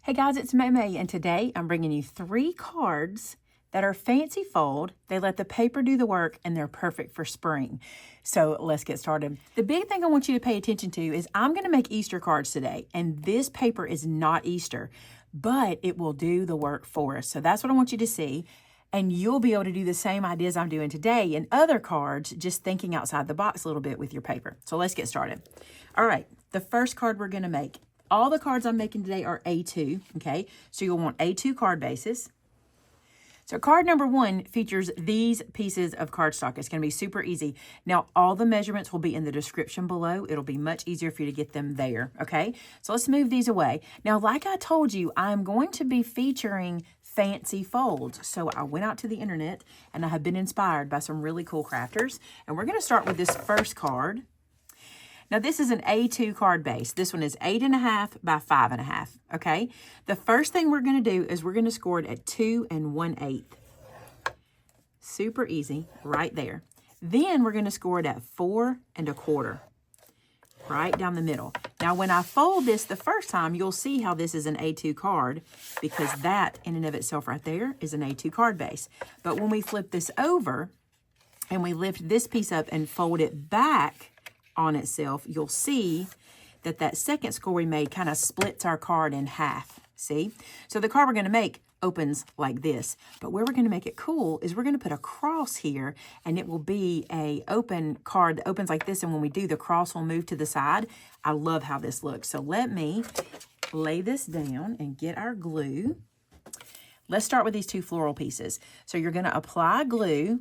Hey guys, it's Maymay, and today I'm bringing you 3 cards that are fancy fold. They let the paper do the work, and they're perfect for spring. So let's get started. The big thing I want you to pay attention to is I'm going to make Easter cards today, and this paper is not Easter, but it will do the work for us. So that's what I want you to see, and you'll be able to do the same ideas I'm doing today in other cards, just thinking outside the box a little bit with your paper. So let's get started. All right, the first card we're going to make. All the cards I'm making today are A2, okay? So you'll want A2 card bases. So card number 1 features these pieces of cardstock. It's going to be super easy. Now, all the measurements will be in the description below. It'll be much easier for you to get them there, okay? So let's move these away. Now, like I told you, I'm going to be featuring fancy folds. So I went out to the internet, and I have been inspired by some really cool crafters. And we're going to start with this first card. Now, this is an A2 card base. This one is 8.5 by 5.5, okay? The first thing we're going to do is we're going to score it at 2 1/8. Super easy, right there. Then we're going to score it at 4 1/4, right down the middle. Now, when I fold this the first time, you'll see how this is an A2 card, because that in and of itself right there is an A2 card base. But when we flip this over and we lift this piece up and fold it back on itself, you'll see that that second score we made kind of splits our card in half. See? So the card we're going to make opens like this, but where we're going to make it cool is we're going to put a cross here, and it will be a open card that opens like this, and when we do, the cross will move to the side. I love how this looks. So let me lay this down and get our glue. Let's start with these 2 floral pieces. So you're going to apply glue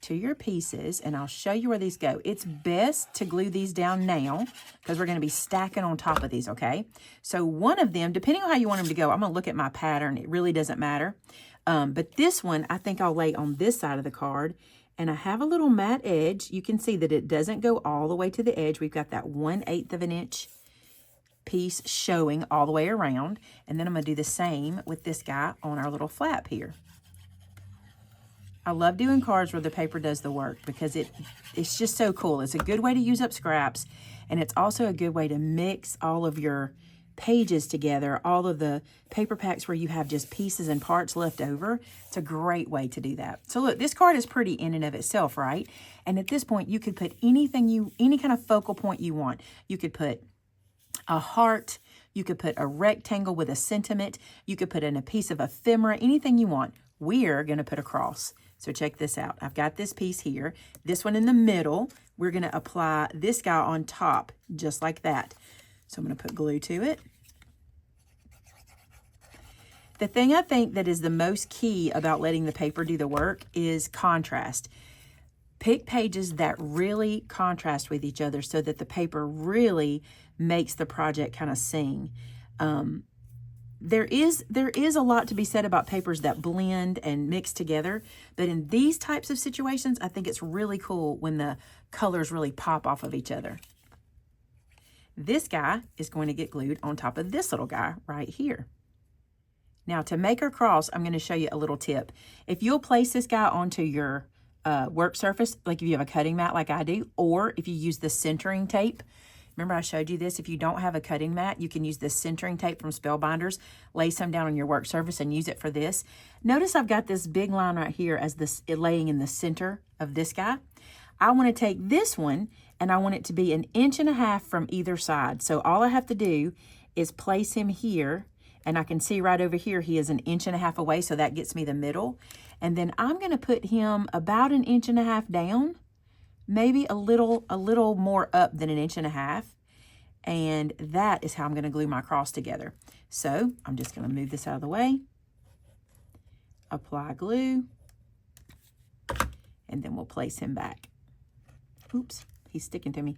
to your pieces, and I'll show you where these go. It's best to glue these down now because we're going to be stacking on top of these, okay? So one of them, depending on how you want them to go, I'm going to look at my pattern. It really doesn't matter. But this one, I think I'll lay on this side of the card, and I have a little matte edge. You can see that it doesn't go all the way to the edge. We've got that 1/8 of an inch piece showing all the way around, and then I'm going to do the same with this guy on our little flap here. I love doing cards where the paper does the work because it's just so cool. It's a good way to use up scraps, and it's also a good way to mix all of your pages together, all of the paper packs where you have just pieces and parts left over. It's a great way to do that. So look, this card is pretty in and of itself, right? And at this point, you could put any kind of focal point you want. You could put a heart, you could put a rectangle with a sentiment, you could put in a piece of ephemera, anything you want. We're going to put a cross. So check this out. I've got this piece here. This one in the middle. We're going to apply this guy on top, just like that. So I'm going to put glue to it. The thing I think that is the most key about letting the paper do the work is contrast. Pick pages that really contrast with each other so that the paper really makes the project kind of sing. There is a lot to be said about papers that blend and mix together, but in these types of situations, I think it's really cool when the colors really pop off of each other. This guy is going to get glued on top of this little guy right here. Now, to make our cross, I'm going to show you a little tip. If you'll place this guy onto your work surface, like if you have a cutting mat like I do, or if you use the centering tape. Remember I showed you this? If you don't have a cutting mat, you can use this centering tape from Spellbinders, lay some down on your work surface and use it for this. Notice I've got this big line right here as this laying in the center of this guy. I want to take this one and I want it to be 1.5 inches from either side. So all I have to do is place him here, and I can see right over here he is 1.5 inches away, so that gets me the middle. And then I'm going to put him about 1.5 inches down, maybe a little more up than 1.5 inches. And that is how I'm going to glue my cross together. So I'm just going to move this out of the way, apply glue, and then we'll place him back. Oops, he's sticking to me.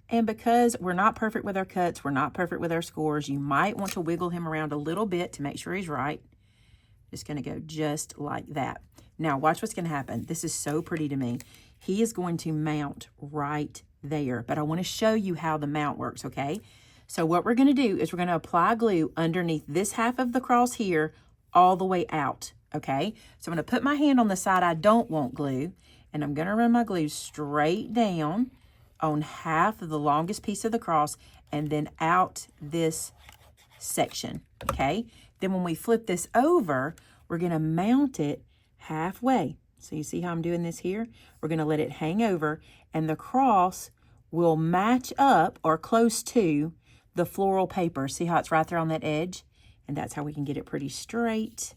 And because we're not perfect with our cuts, we're not perfect with our scores, you might want to wiggle him around a little bit to make sure he's right. Just going to go just like that. Now, watch what's going to happen. This is so pretty to me. He is going to mount right there, but I want to show you how the mount works, okay? So what we're going to do is we're going to apply glue underneath this half of the cross here all the way out, okay? So I'm going to put my hand on the side I don't want glue, and I'm going to run my glue straight down on half of the longest piece of the cross, and then out this section, okay? Then when we flip this over, we're gonna mount it halfway. So you see how I'm doing this here? We're gonna let it hang over, and the cross will match up or close to the floral paper. See how it's right there on that edge? And that's how we can get it pretty straight.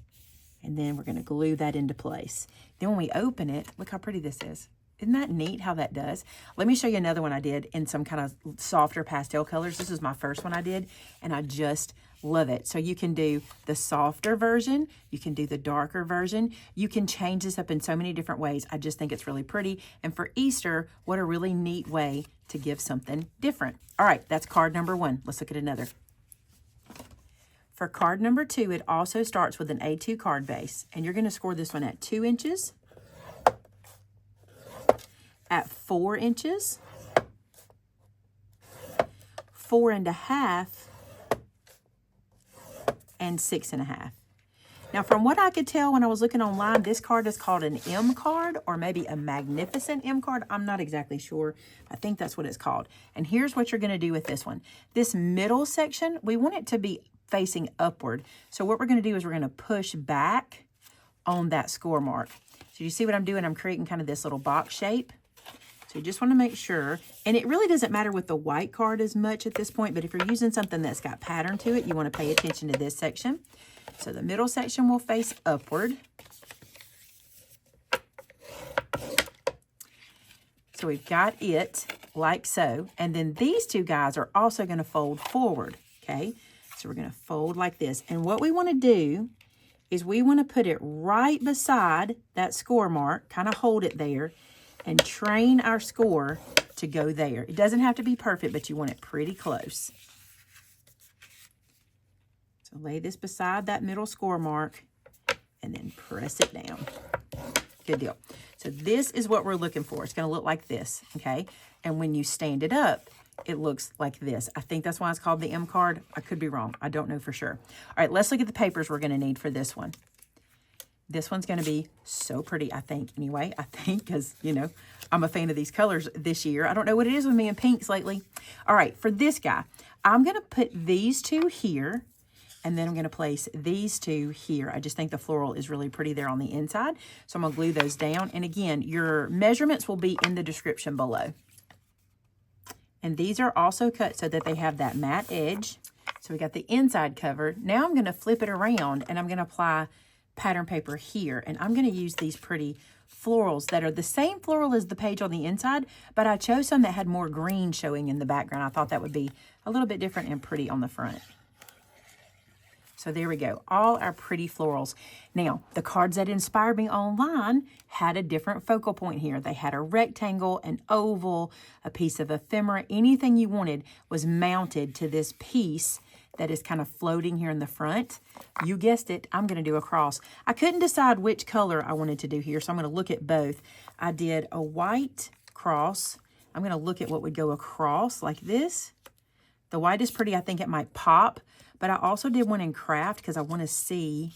And then we're gonna glue that into place. Then when we open it, look how pretty this is. Isn't that neat how that does? Let me show you another one I did in some kind of softer pastel colors. This is my first one I did, and I just love it. So you can do the softer version. You can do the darker version. You can change this up in so many different ways. I just think it's really pretty. And for Easter, what a really neat way to give something different. All right, that's card number 1. Let's look at another. For card number 2, it also starts with an A2 card base. And you're going to score this one at 2 inches, at 4 inches, 4.5, and 6.5. Now, from what I could tell when I was looking online, this card is called an M card, or maybe a magnificent M card. I'm not exactly sure. I think that's what it's called. And here's what you're going to do with this one. This middle section, we want it to be facing upward. So what we're going to do is we're going to push back on that score mark. So you see what I'm doing? I'm creating kind of this little box shape. So you just want to make sure, and it really doesn't matter with the white card as much at this point, but if you're using something that's got pattern to it, you want to pay attention to this section. So the middle section will face upward. So we've got it like so, and then these two guys are also going to fold forward, okay? So we're going to fold like this, and what we want to do is we want to put it right beside that score mark, kind of hold it there, and train our score to go there. It doesn't have to be perfect, but you want it pretty close. So lay this beside that middle score mark and then press it down. Good deal. So this is what we're looking for. It's going to look like this, okay? And when you stand it up, it looks like this. I think that's why it's called the M card. I could be wrong. I don't know for sure. All right, let's look at the papers we're going to need for this one. This one's going to be so pretty, I think, anyway. I think, because, you know, I'm a fan of these colors this year. I don't know what it is with me and pinks lately. All right, for this guy, I'm going to put these two here, and then I'm going to place these two here. I just think the floral is really pretty there on the inside. So I'm going to glue those down. And again, your measurements will be in the description below. And these are also cut so that they have that matte edge. So we got the inside covered. Now I'm going to flip it around, and I'm going to apply pattern paper here, and I'm going to use these pretty florals that are the same floral as the page on the inside, but I chose some that had more green showing in the background. I thought that would be a little bit different and pretty on the front. So there we go, all our pretty florals. Now, the cards that inspired me online had a different focal point here. They had a rectangle, an oval, a piece of ephemera. Anything you wanted was mounted to this piece that is kind of floating here in the front. You guessed it, I'm going to do a cross. I couldn't decide which color I wanted to do here, so I'm going to look at both. I did a white cross. I'm going to look at what would go across like this. The white is pretty. I think it might pop, but I also did one in craft because I want to see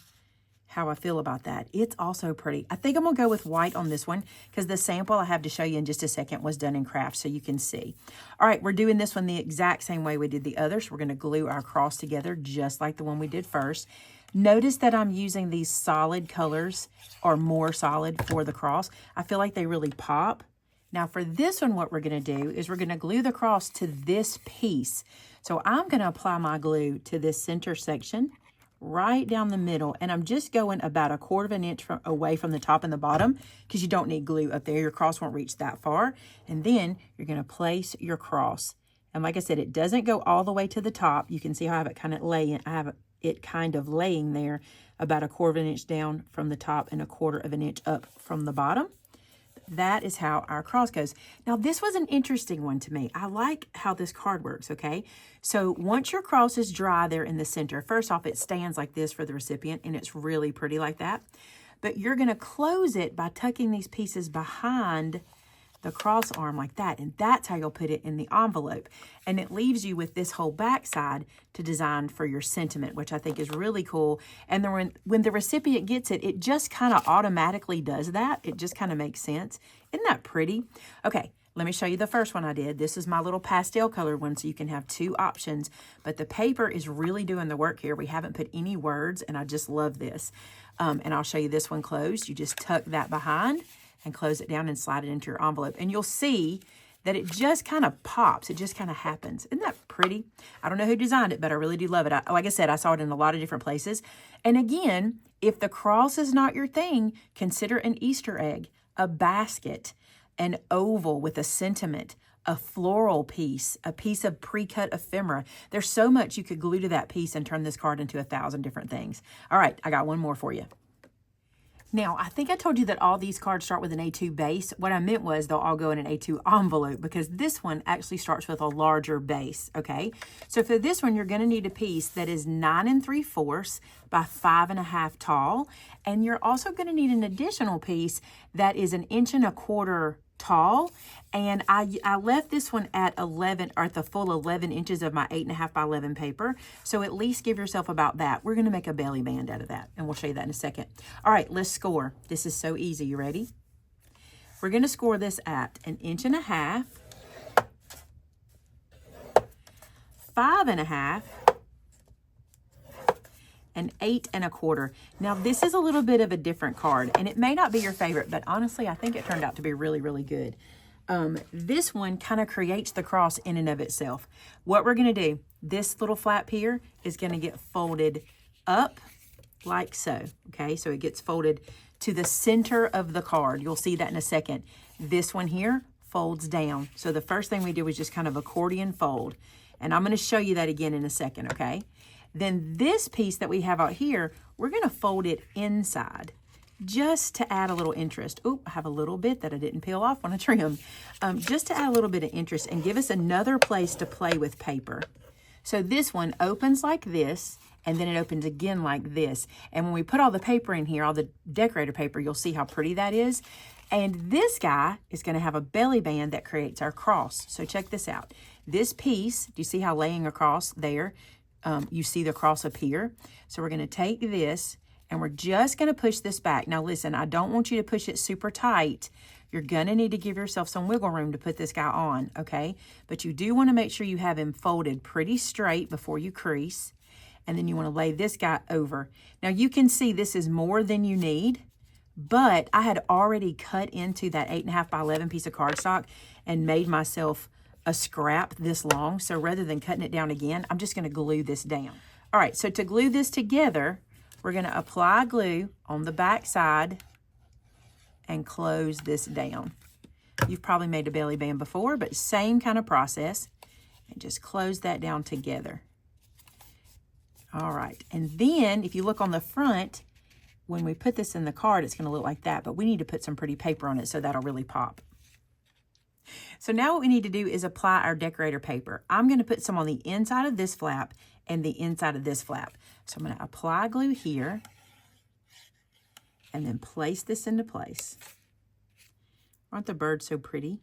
how I feel about that. It's also pretty. I think I'm going to go with white on this one because the sample I have to show you in just a second was done in craft, so you can see. All right, we're doing this one the exact same way we did the other, so we're going to glue our cross together just like the one we did first. Notice that I'm using these solid colors, or more solid, for the cross. I feel like they really pop. Now for this one, what we're going to do is we're going to glue the cross to this piece. So I'm going to apply my glue to this center section right down the middle, and I'm just going about 1/4 inch away from the top and the bottom because you don't need glue up there. Your cross won't reach that far. And then you're going to place your cross. And like I said, it doesn't go all the way to the top. You can see how I have it kind of laying. I have it kind of laying there about 1/4 inch down from the top and 1/4 inch up from the bottom. That is how our cross goes. Now, this was an interesting one to me. I like how this card works, okay? So once your cross is dry there in the center, first off, it stands like this for the recipient, and it's really pretty like that. But you're going to close it by tucking these pieces behind the cross arm like that, and that's how you'll put it in the envelope. And it leaves you with this whole back side to design for your sentiment, which I think is really cool. And then when the recipient gets it, it just kind of automatically does that. It just kind of makes sense. Isn't that pretty? Okay, Let me show you the first one I did. This is my little pastel colored one, so you can have 2 options. But the paper is really doing the work here. We haven't put any words, and I just love this. And I'll show you this one closed. You just tuck that behind and close it down and slide it into your envelope. And you'll see that it just kind of pops. It just kind of happens. Isn't that pretty? I don't know who designed it, but I really do love it. Like I said, I saw it in a lot of different places. And again, if the cross is not your thing, consider an Easter egg, a basket, an oval with a sentiment, a floral piece, a piece of pre-cut ephemera. There's so much you could glue to that piece and turn this card into 1,000 different things. All right, I got one more for you. Now, I think I told you that all these cards start with an A2 base. What I meant was they'll all go in an A2 envelope because this one actually starts with a larger base, okay? So for this one, you're gonna need a piece that is 9 3/4 by 5 1/2 tall. And you're also gonna need an additional piece that is 1 1/4 inches tall. And I left this one at 11, or at the full 11 inches of my 8 1/2 by 11 paper. So at least give yourself about that. We're gonna make a belly band out of that, and we'll show you that in a second. All right, let's score. This is so easy. You ready? We're gonna score this at 1 1/2 inches, 5 1/2, and 8 1/4. Now this is a little bit of a different card, and it may not be your favorite, but honestly, I think it turned out to be really, really good. This one kind of creates the cross in and of itself. What we're gonna do, this little flap here is gonna get folded up like so, okay? So it gets folded to the center of the card. You'll see that in a second. This one here folds down. So the first thing we did was just kind of accordion fold. And I'm gonna show you that again in a second, okay? Then this piece that we have out here, we're gonna fold it inside just to add a little interest. Oop, I have a little bit that I didn't peel off on a trim. Just to add a little bit of interest and give us another place to play with paper. So this one opens like this, and then it opens again like this. And when we put all the paper in here, all the decorator paper, you'll see how pretty that is. And this guy is gonna have a belly band that creates our cross. So check this out. This piece, do you see how laying across there, you see the cross appear? So we're gonna take this and we're just gonna push this back. Now listen, I don't want you to push it super tight. You're gonna need to give yourself some wiggle room to put this guy on, okay? But you do wanna make sure you have him folded pretty straight before you crease. And then you wanna lay this guy over. Now you can see this is more than you need, but I had already cut into that 8 1/2 by 11 piece of cardstock and made myself a scrap this long. So rather than cutting it down again, I'm just gonna glue this down. All right, so to glue this together, we're gonna apply glue on the back side and close this down. You've probably made a belly band before, but same kind of process. And just close that down together. All right, and then if you look on the front, when we put this in the card, it's gonna look like that, but we need to put some pretty paper on it so that'll really pop. So now what we need to do is apply our decorator paper. I'm gonna put some on the inside of this flap and the inside of this flap. So I'm gonna apply glue here and then place this into place. Aren't the birds so pretty?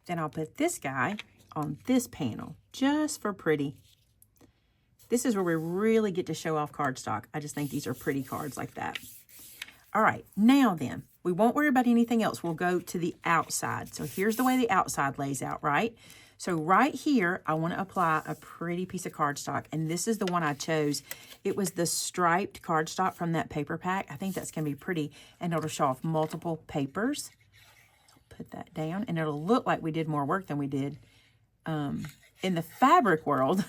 Then I'll put this guy on this panel, just for pretty. This is where we really get to show off cardstock. I just think these are pretty cards like that. All right, now then, we won't worry about anything else. We'll go to the outside. So here's the way the outside lays out, right? So right here, I want to apply a pretty piece of cardstock, and this is the one I chose. It was the striped cardstock from that paper pack. I think that's going to be pretty, and it'll show off multiple papers. Put that down, and it'll look like we did more work than we did. In the fabric world,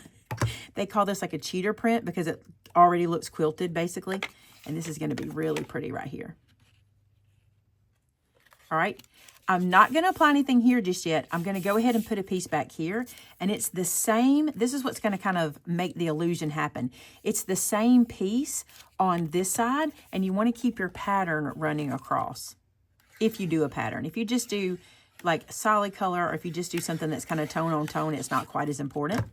they call this like a cheater print because it already looks quilted, basically. And this is going to be really pretty right here. All right. I'm not going to apply anything here just yet. I'm going to go ahead and put a piece back here. And it's the same. This is what's going to kind of make the illusion happen. It's the same piece on this side. And you want to keep your pattern running across. If you do a pattern. If you just do like solid color, or if you just do something that's kind of tone on tone, it's not quite as important.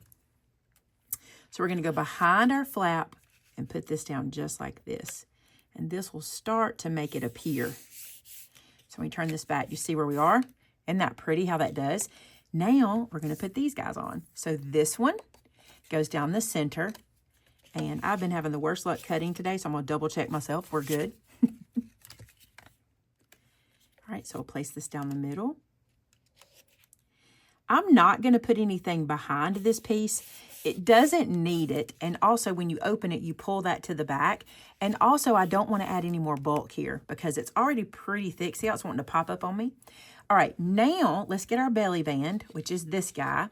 So we're going to go behind our flap and put this down just like this. And this will start to make it appear. So when we turn this back, you see where we are? Isn't that pretty how that does? Now we're gonna put these guys on. So this one goes down the center. And I've been having the worst luck cutting today, so I'm gonna double check myself. We're good. All right, so we'll place this down the middle. I'm not going to put anything behind this piece. It doesn't need it. And also when you open it, you pull that to the back. And also I don't want to add any more bulk here because it's already pretty thick. See how it's wanting to pop up on me? All right, now let's get our belly band, which is this guy.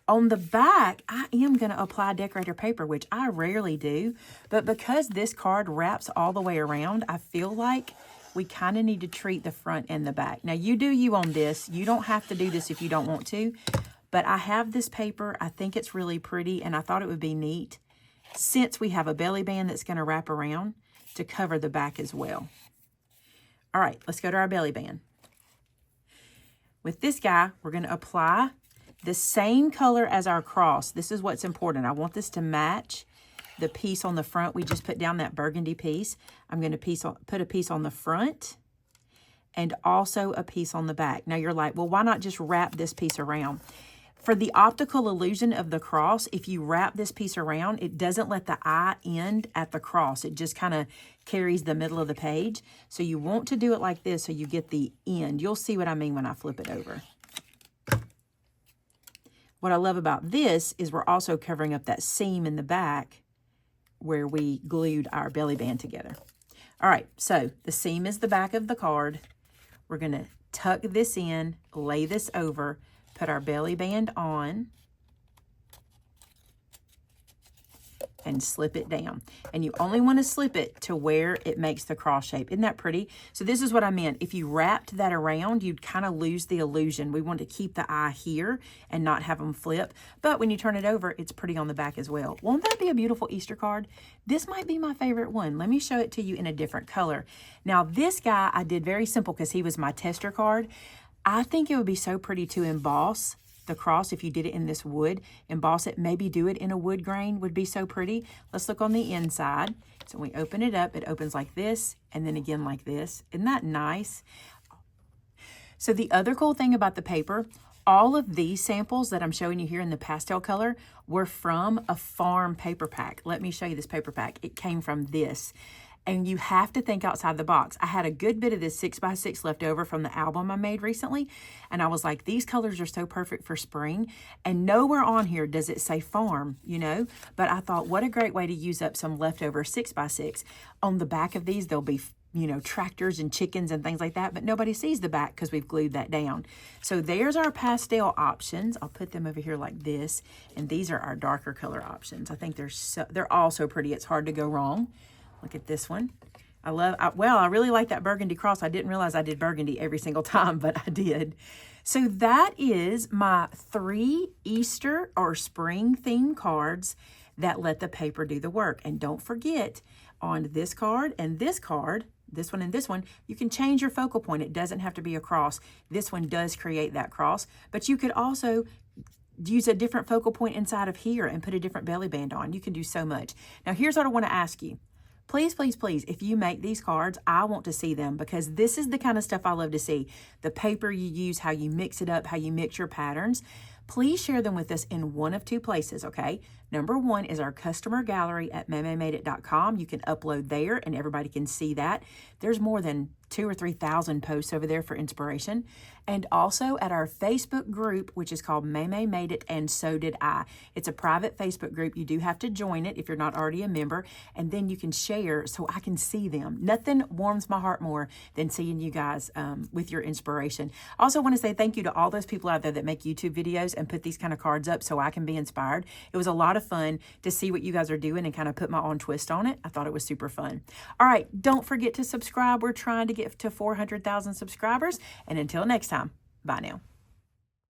On the back, I am going to apply decorator paper, which I rarely do. But because this card wraps all the way around, I feel like we kind of need to treat the front and the back. Now, you do you on this. You don't have to do this if you don't want to. But I have this paper. I think it's really pretty, and I thought it would be neat, since we have a belly band that's going to wrap around, to cover the back as well. All right, let's go to our belly band. With this guy, we're going to apply the same color as our cross. This is what's important. I want this to match the piece on the front. We just put down that burgundy piece. I'm going to put a piece on the front and also a piece on the back. Now you're like, well, why not just wrap this piece around? For the optical illusion of the cross, if you wrap this piece around, it doesn't let the eye end at the cross. It just kind of carries the middle of the page. So you want to do it like this so you get the end. You'll see what I mean when I flip it over. What I love about this is we're also covering up that seam in the back where we glued our belly band together. All right, so the seam is the back of the card. We're going to tuck this in, lay this over, put our belly band on, and slip it down. And you only want to slip it to where it makes the cross shape. Isn't that pretty? So this is what I meant. If you wrapped that around, you'd kind of lose the illusion. We want to keep the eye here and not have them flip. But when you turn it over, it's pretty on the back as well. Won't that be a beautiful Easter card? This might be my favorite one. Let me show it to you in a different color. Now this guy I did very simple because he was my tester card. I think it would be so pretty to emboss the cross if you did it in this wood. Emboss it, maybe do it in a wood grain would be so pretty. Let's look on the inside. So when we open it up, it opens like this and then again like this. Isn't that nice? So the other cool thing about the paper, all of these samples that I'm showing you here in the pastel color were from a farm paper pack. Let me show you this paper pack. It came from this. And you have to think outside the box. I had a good bit of this 6x6 left over from the album I made recently. And I was like, these colors are so perfect for spring. And nowhere on here does it say farm, you know. But I thought, what a great way to use up some leftover 6x6. On the back of these, there'll be, you know, tractors and chickens and things like that. But nobody sees the back because we've glued that down. So there's our pastel options. I'll put them over here like this. And these are our darker color options. I think they're all so pretty. It's hard to go wrong. Look at this one. I really like that burgundy cross. I didn't realize I did burgundy every single time, but I did. So that is my 3 Easter or spring themed cards that let the paper do the work. And don't forget, on this card and this card, this one and this one, you can change your focal point. It doesn't have to be a cross. This one does create that cross, but you could also use a different focal point inside of here and put a different belly band on. You can do so much. Now, here's what I want to ask you. Please, please, please, if you make these cards, I want to see them because this is the kind of stuff I love to see. The paper you use, how you mix it up, how you mix your patterns. Please share them with us in one of 2 places, okay? Number 1 is our customer gallery at MaymayMadeIt.com. You can upload there and everybody can see that. There's more than 2,000 or 3,000 posts over there for inspiration. And also at our Facebook group, which is called Maymay Made It and So Did I. It's a private Facebook group. You do have to join it if you're not already a member. And then you can share so I can see them. Nothing warms my heart more than seeing you guys with your inspiration. I also want to say thank you to all those people out there that make YouTube videos and put these kind of cards up so I can be inspired. It was a lot of fun to see what you guys are doing and kind of put my own twist on it. I thought it was super fun. All right, don't forget to subscribe. We're trying to get to 400,000 subscribers. And until next time, bye now.